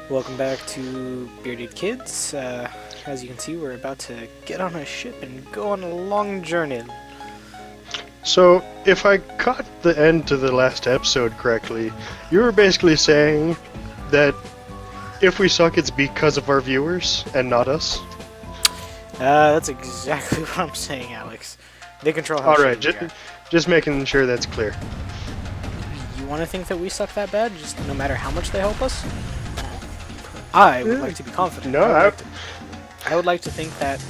Welcome back to Bearded Kids. As you can see, we're about to get on a ship and go on a long journey. So, if I caught the end to the last episode correctly, you were basically saying that if we suck, it's because of our viewers and not us. That's exactly what I'm saying, Alex. They control how Alright, shitty we are. just making sure that's clear. You want to think that we suck that bad, just no matter how much they help us? I would like to be confident. No, I would like to think that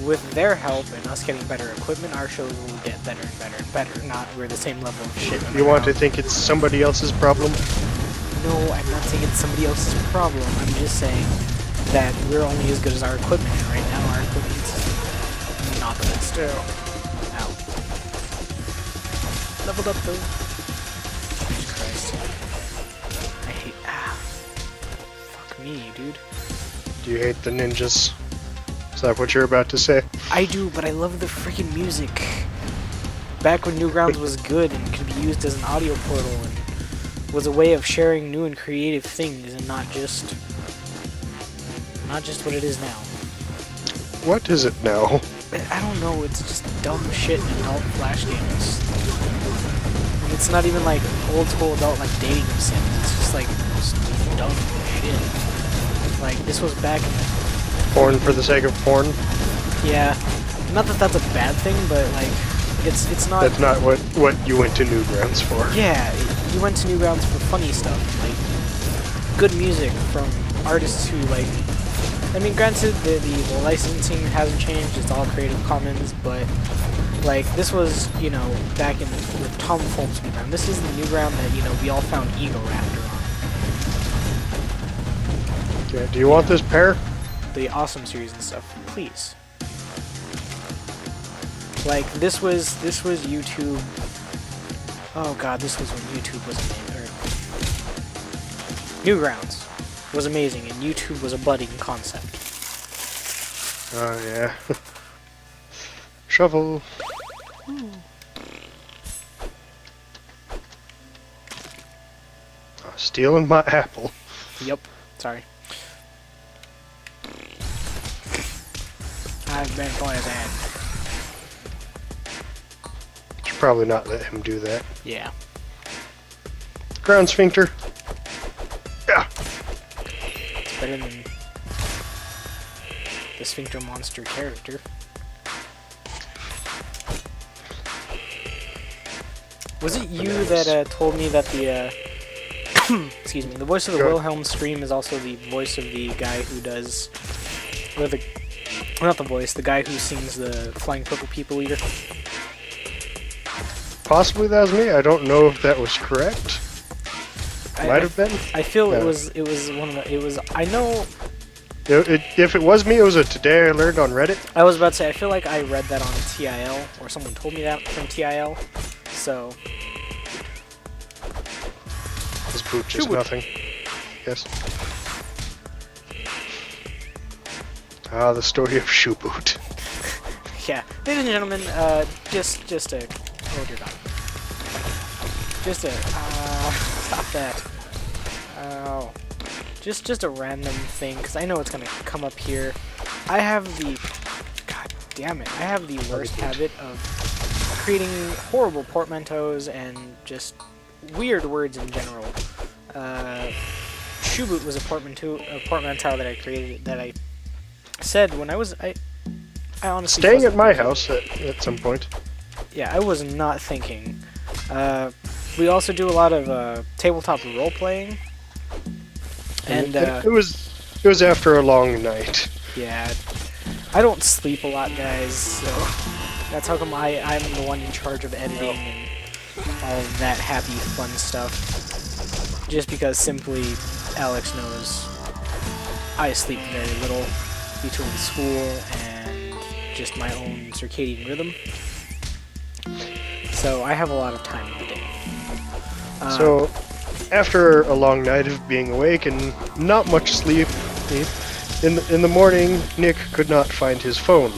with their help and us getting better equipment, our shows will get better and better and better. Not we're the same level of shit. You want to think it's somebody else's problem? No, I'm not saying it's somebody else's problem. I'm just saying that we're only as good as our equipment, and right now our equipment's not the best. Ow. Leveled up though. Jesus Christ. I hate. Fuck me, dude. Do you hate the ninjas? Is that what you're about to say? I do, but I love the freaking music. Back when Newgrounds was good and could be used as an audio portal and was a way of sharing new and creative things and not just what it is now. What is it now? I don't know, it's just dumb shit in adult Flash games. And it's not even like old school adult like dating sims, it's just like just dumb shit. Like this was back in the Porn for the sake of porn? yeah. Not that that's a bad thing, but like it's not. That's not what you went to Newgrounds for. Yeah, you went to Newgrounds for funny stuff, like good music from artists who like. I mean, granted, the licensing hasn't changed; it's all Creative Commons. But like, this was back in with Tom Fulp's Newground. This is the Newground that we all found Ego Raptor on. Okay, do you want this pair? The Awesome series and stuff, please. Like this was YouTube. Oh god, this was when YouTube was amazing. Newgrounds was amazing, and YouTube was a budding concept. Oh yeah. Shovel. Oh, stealing my apple. Yep. Sorry. I've been poisoned. Should probably not let him do that. Yeah. Ground sphincter. Yeah. It's better than the Sphincter Monster character. Was it you that told me that the excuse me, the voice of the Wilhelm scream is also the voice of the guy who does, or the, not the voice, the guy who sings the Flying Purple People Eater? Possibly that was me. I don't know if that was correct. Might have been. I feel Yeah. it was one of the, it was, I know, If it was me, it was a Today I Learned on Reddit. I was about to say, I feel like I read that on TIL, or someone told me that from TIL, so. This boot just nothing. Yes. Ah, the story of Shoe Boot. Yeah, ladies and gentlemen, just a, oh dear god. Just a, stop that. Oh. Just a random thing, because I know it's going to come up here. I have the... God damn it. I have the worst habit of creating horrible portmanteaus and just weird words in general. Shoeboot was a portmanteau that I created, that I said when I was... I honestly... Staying at my house at some point. Yeah, I was not thinking. We also do a lot of tabletop role-playing. And it was after a long night. yeah, I don't sleep a lot, guys, so that's how come I'm the one in charge of editing and all of that happy, fun stuff. Just because simply Alex knows I sleep very little between school and just my own circadian rhythm. So I have a lot of time in the day. So, after a long night of being awake and not much sleep, in the morning, Nick could not find his phone.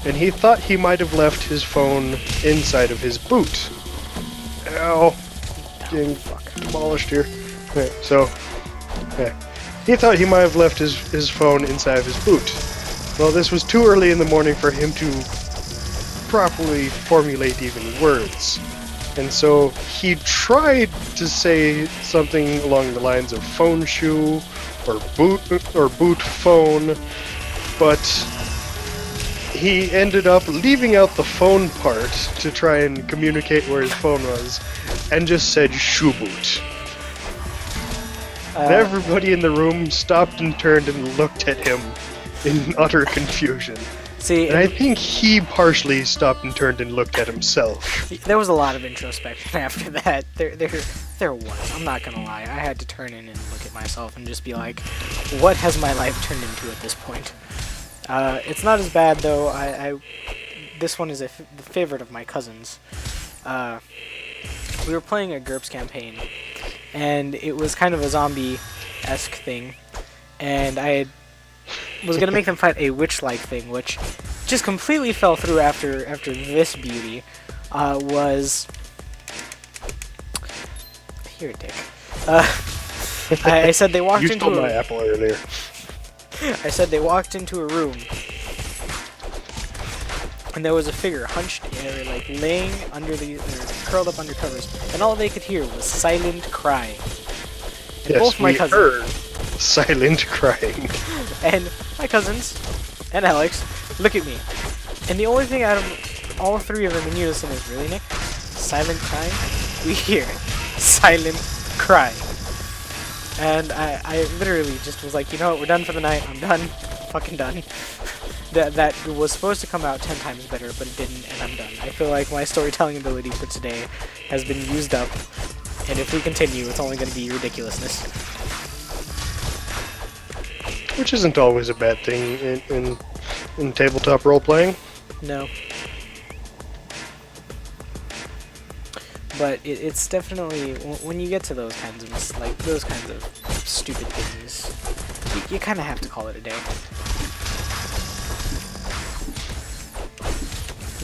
And he thought he might have left his phone inside of his boot. Ow. Getting demolished here. Okay, so, yeah. He thought he might have left his phone inside of his boot. Well, this was too early in the morning for him to properly formulate even words. And so he tried to say something along the lines of phone shoe or boot phone, but he ended up leaving out the phone part to try and communicate where his phone was, and just said shoe boot. And everybody in the room stopped and turned and looked at him in utter confusion. See, and I think he partially stopped and turned and looked at himself. there was a lot of introspection after that. There was. I'm not gonna lie. I had to turn in and look at myself and just be like, what has my life turned into at this point? It's not as bad though. This one is the favorite of my cousins. We were playing a GURPS campaign, and it was kind of a zombie-esque thing, and I was gonna make them fight a witch-like thing, which just completely fell through after this beauty. Was here, Dick. I said they walked You into stole my apple earlier. I said they walked into a room, and there was a figure hunched, like laying under curled up under covers, and all they could hear was silent crying. And Yes, both my we cousins heard silent crying. and my cousins and Alex look at me, and the only thing out of all three of them in unison is, really, Nick? Silent crying? We hear silent crying. And I literally just was like, you know what, we're done for the night, I'm done, fucking done. That was supposed to come out 10 times better, but it didn't, and I'm done. I feel like my storytelling ability for today has been used up, and if we continue, it's only going to be ridiculousness. Which isn't always a bad thing in tabletop role-playing. No. But it's definitely, when you get to those kinds of, like, those kinds of stupid things, you kind of have to call it a day.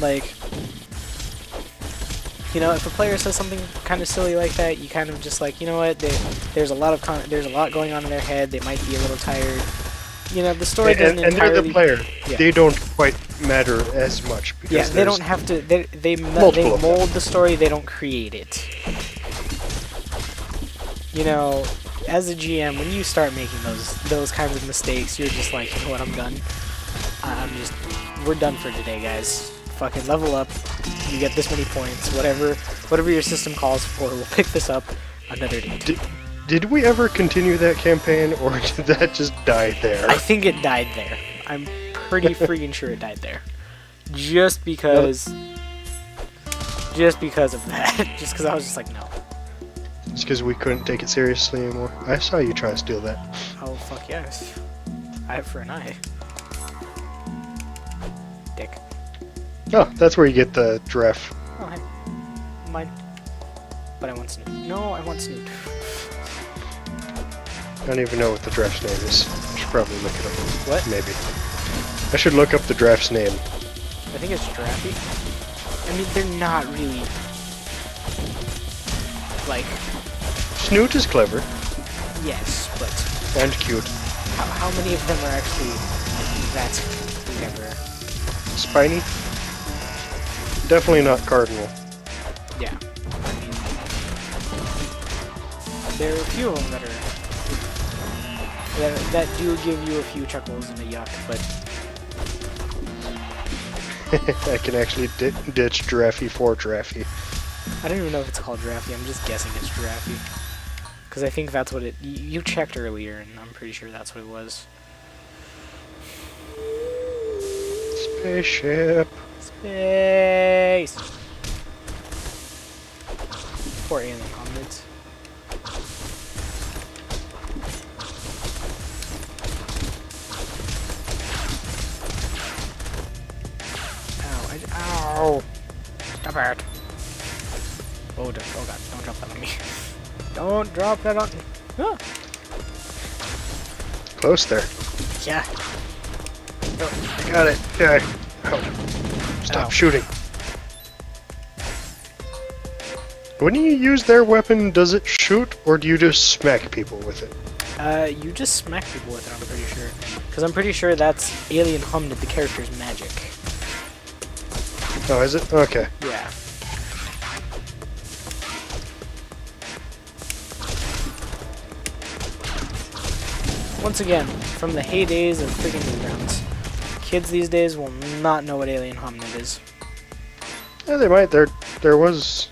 Like, you know, if a player says something kind of silly like that, you kind of just like, you know what, there's a lot going on in their head, they might be a little tired. You know, the story doesn't entirely... And they're the player. Yeah. They don't quite matter as much. Because yeah, they don't have to... They mold the story, they don't create it. You know, as a GM, when you start making those kinds of mistakes, you're just like, you know what, I'm done. We're done for today, guys. Fucking level up. You get this many points. Whatever your system calls for, we'll pick this up another day. Did we ever continue that campaign, or did that just die there? I think it died there. I'm pretty freaking sure it died there. Just because of that. Just because I was just like, no. It's because we couldn't take it seriously anymore. I saw you try to steal that. Oh, fuck yes. Eye for an eye. Dick. Oh, that's where you get the giraffe. Oh, hey. Mine. But I want Snoot. No, I want Snoot. I don't even know what the giraffe's name is. I should probably look it up. What? Maybe. I should look up the giraffe's name. I think it's Giraffe. I mean, they're not really... like... Snoot is clever. Yes, but... And cute. How many of them are actually that clever? Spiny? Definitely not Cardinal. Yeah. I mean... there are a few of them that are... that do give you a few chuckles and a yuck, but... I can actually ditch Giraffe for Giraffe. I don't even know if it's called Giraffe, I'm just guessing it's Giraffe. Because I think that's what it... You checked earlier, and I'm pretty sure that's what it was. Spaceship. Space! Poor alien hominids. Ow! Stop it! Oh god, don't drop that on me. Don't drop that on me. Ah. Close there. Yeah. Oh, I got it. Yeah. Oh. Stop shooting. When you use their weapon, does it shoot, or do you just smack people with it? You just smack people with it, I'm pretty sure. Because I'm pretty sure that's Alien Homnid, the character's magic. Oh, is it? Okay. Yeah. Once again, from the heydays of friggin' Newgrounds, kids these days will not know what Alien Homnid is. Yeah, they might. There was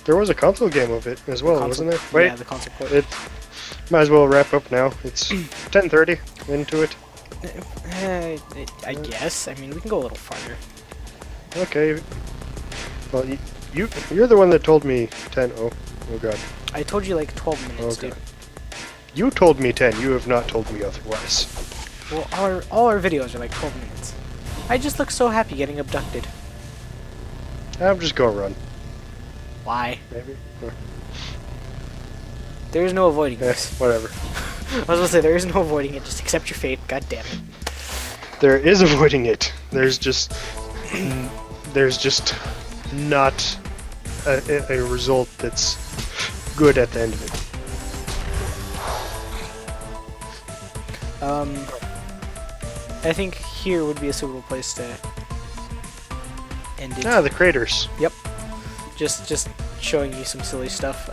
a console game of it as well, wasn't there? Wait, Yeah, the console port. it might as well wrap up now. It's 10:30 into it. I guess. I mean, we can go a little farther. Okay. Well, you're the one that told me 10. Oh god. I told you like 12 minutes, Okay. dude. You told me 10. You have not told me otherwise. Well, all our videos are like 12 minutes. I just look so happy getting abducted. I'm just gonna run. Why? Maybe. There is no avoiding Eh, this. whatever. I was gonna say, there is no avoiding it. Just accept your fate. God damn it. There is avoiding it. There's just not a result that's good at the end of it. I think here would be a suitable place to end it. Ah, the craters. Just showing you some silly stuff.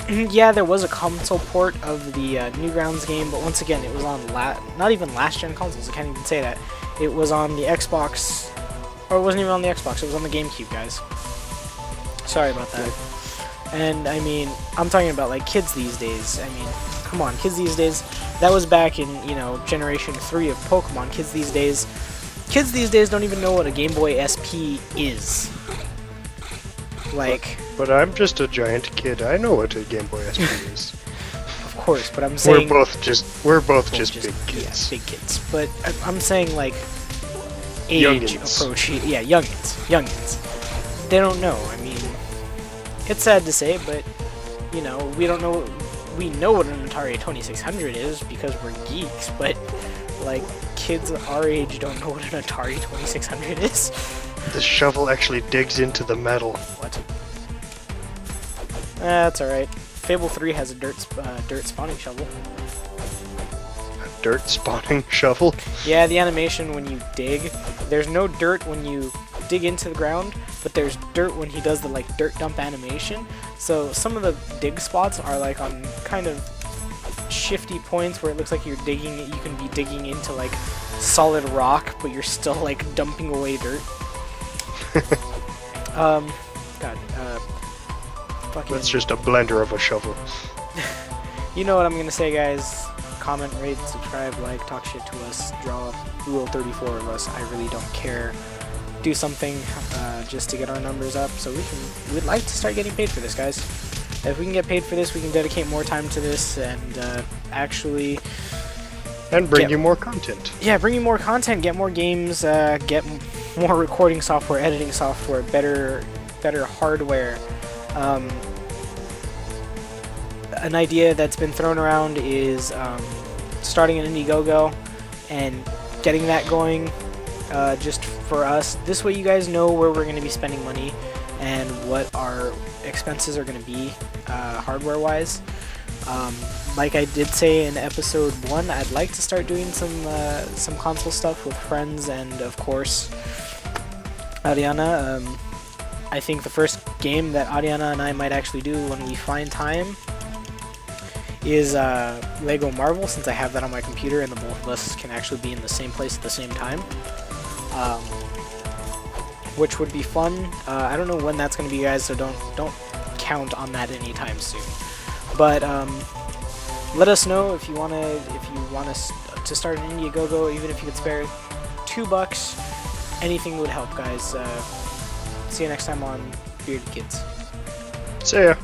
Yeah, there was a console port of the Newgrounds game, but once again, it was on not even last-gen consoles. I can't even say that. It was on the Xbox, or it wasn't even on the Xbox. It was on the GameCube, guys. Sorry about that. And I mean, I'm talking about like kids these days. I mean, come on, kids these days. That was back in, you know, Generation 3 of Pokemon. Kids these days don't even know what a Game Boy SP is. Like, But I'm just a giant kid. I know what a Game Boy SP is. of course, but I'm saying We're both just big kids. Yeah, big kids. But I'm saying like age Youngins. approach. Yeah, youngins. They don't know. I mean, it's sad to say, but you know, we don't know. We know what an Atari 2600 is because we're geeks, but like kids our age don't know what an Atari 2600 is. The shovel actually digs into the metal. What? That's alright. Fable 3 has a dirt spawning shovel. A dirt spawning shovel? Yeah, the animation when you dig, there's no dirt when you dig into the ground, but there's dirt when he does the like dirt dump animation. So some of the dig spots are like on kind of shifty points where it looks like you're digging. You can be digging into like solid rock, but you're still like dumping away dirt. Fucking. That's just a blender of a shovel. You know what I'm gonna say, guys. Comment, rate, subscribe, like, talk shit to us, draw Rule 34 of us. I really don't care. Do something just to get our numbers up, so we'd like to start getting paid for this, guys. If we can get paid for this, we can dedicate more time to this and actually. And bring you more content. Yeah, bring you more content, get more games, get more recording software, editing software, better hardware. An idea that's been thrown around is starting an Indiegogo and getting that going just for us. This way you guys know where we're going to be spending money and what our expenses are going to be hardware-wise. Like I did say in episode 1, I'd like to start doing some console stuff with friends and, of course, Ariana. I think the first game that Ariana and I might actually do when we find time is Lego Marvel, since I have that on my computer and the both of us can actually be in the same place at the same time. Which would be fun. I don't know when that's going to be, guys, so don't count on that anytime soon. But let us know if you want us to start an Indiegogo, even if you could spare $2. Anything would help, guys. See you next time on Bearded Kids. See ya.